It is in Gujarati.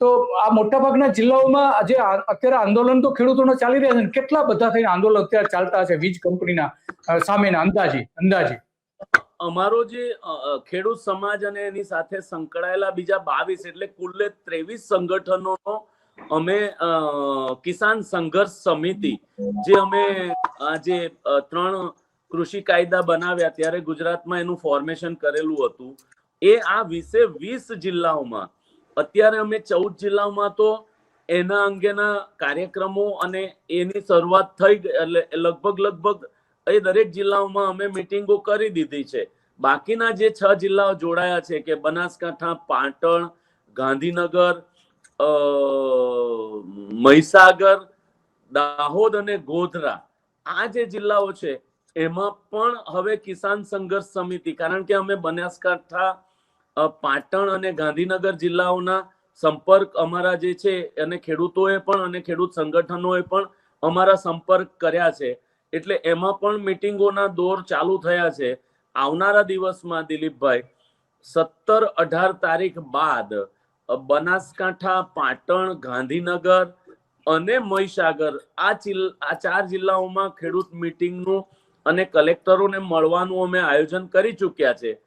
તો આ મોટાભાગના જિલ્લાઓમાં આજે અત્યારે આંદોલન તો ખેડૂતોને ચાલી રહ્યા છે ને, કેટલા બધા થઈને આંદોલન અત્યારે ચાલતા હશે વીજ કંપનીના સામેના અંદાજી? અમારો જે ખેડૂત સમાજ અને એની સાથે સંકળાયેલા બીજા 22 એટલે કુલ 23 સંગઠનોનો અમે કિસાન સંઘર્ષ સમિતિ, જે અમે આજે 3 કૃષિ કાયદા બનાવ્યા ત્યારે ગુજરાતમાં એનું ફોર્મેશન કરેલું હતું, એ આ 20 જિલ્લાઓમાં અત્યારે અમે 14 જિલ્લાઓમાં તો એના અંગેના કાર્યક્રમો અને એની શરૂઆત થઈ ગઈ, એટલે લગભગ એ દરેક જિલ્લાઓમાં અમે મીટિંગો કરી દીધી છે. બાકીના જે 6 જિલ્લાઓ જોડાયા છે કે બનાસકાંઠા, પાટણ, ગાંધીનગર, મહીસાગર, દાહોદ અને ગોધરા, આ જે જિલ્લાઓ છે એમાં પણ હવે કિસાન સંઘર્ષ સમિતિ, કારણ કે અમે બનાસકાંઠા, પાટણ અને ગાંધીનગર જિલ્લાઓના સંપર્ક અમારા જે છે અને ખેડૂતોએ પણ અને ખેડૂત સંગઠનોએ પણ અમારા સંપર્ક કર્યા છે, એટલે એમાં પણ મીટિંગોના દોર ચાલુ થયા છે. આવનારા દિવસમાં દિલીપભાઈ 17-18 તારીખ બાદ બનાસકાંઠા, પાટણ, ગાંધીનગર અને મહીસાગર આ 4 જિલ્લાઓમાં ખેડૂત મીટિંગનું અને કલેક્ટરોને મળવાનું અમે આયોજન કરી ચૂક્યા છે.